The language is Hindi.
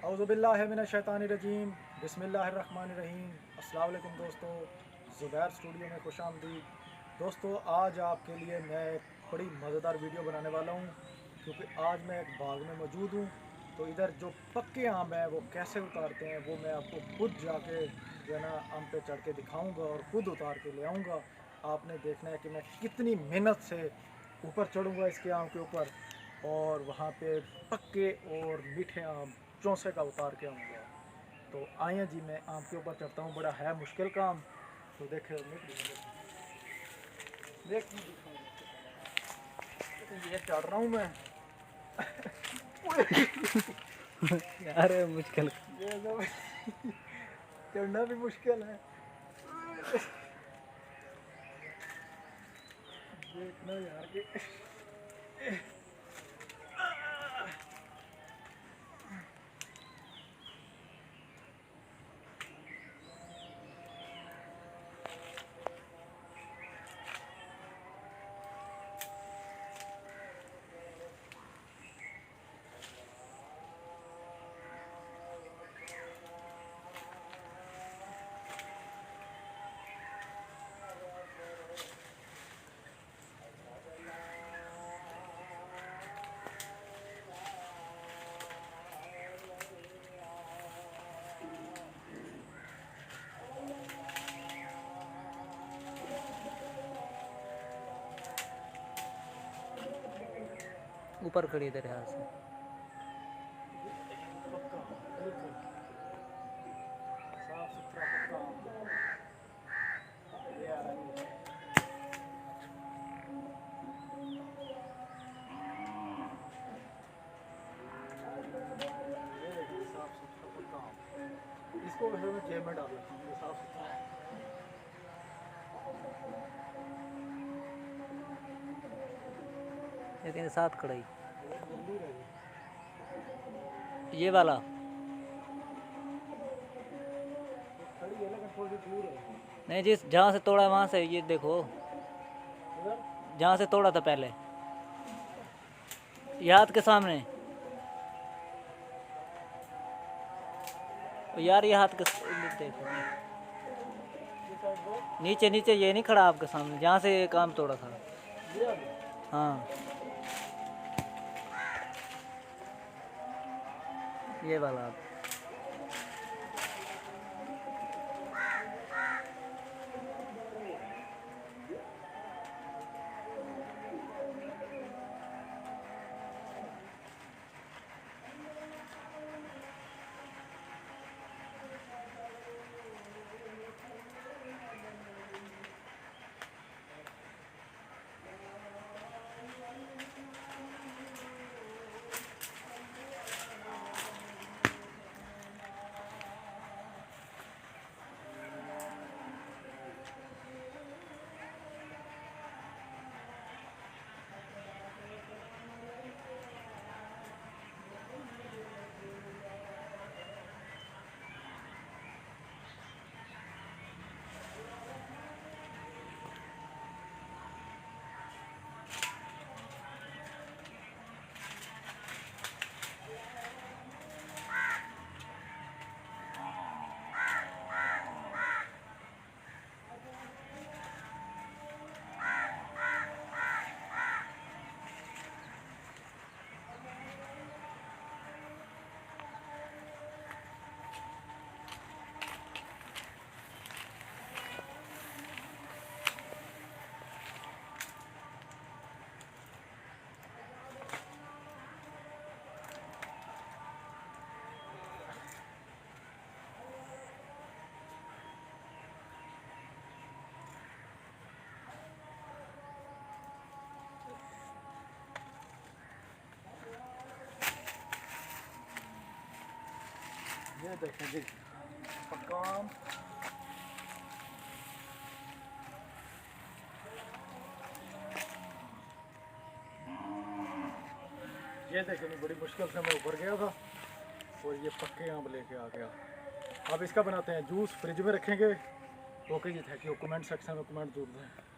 औज़ुबिल्लाहिमिनश्शैतानिर्रजीम बिस्मिल्लाहिर्रहमानिर्रहीम। अस्सलाम वालेकुम दोस्तों, ज़ुबैर स्टूडियो में खुश आमदीद। दोस्तों, आज आपके लिए मैं बड़ी मज़ेदार वीडियो बनाने वाला हूँ क्योंकि आज मैं एक बाग में मौजूद हूँ। तो इधर जो पक्के आम हैं वो कैसे उतारते हैं वो मैं आपको खुद जाके जो है ना आम पे चढ़ के दिखाऊँगा और ख़ुद उतार के ले आऊँगा। आपने देखना है कि मैं कितनी मेहनत से ऊपर चढ़ूँगा इसके आम के ऊपर और वहाँ पे पक्के और मीठे आम चौंसे का उतार के आऊँगा। तो आइए जी, मैं आम के ऊपर चढ़ता हूँ। बड़ा है मुश्किल काम। तो देखे देख ये चढ़ रहा हूँ मैं। यार मुश्किल ये तो चढ़ना भी मुश्किल है। देखना यार कि ऊपर खड़ी इधर यहाँ से पक्का बिल्कुल साफ सुथरा पक्का। ये आ रहा है साफ सुथरा पक्का। इसको वैसे मैं जेब में डाल लेता हूँ, ये साफ सुथरा है। लेकिन साथ कड़ाई जल्दी रही ये वाला खड़ी है लेकिन थोड़ी दूर है। नहीं, जिस जहाँ से तोड़ा वहाँ से ये देखो, उधर जहाँ से तोड़ा था पहले याद के सामने। यार ये हाथ के देखो नीचे नीचे, ये नहीं खड़ा आपके सामने जहाँ से ये काम तोड़ा था। हाँ ये वाला ये देखें जी पक्का आम। ये देखें जी, बड़ी मुश्किल से मैं ऊपर गया था और ये पक्के आम लेके आ गया। अब इसका बनाते हैं जूस, फ्रिज में रखेंगे। Okay ji, thank you. Comment section में कमेंट जरूर दें।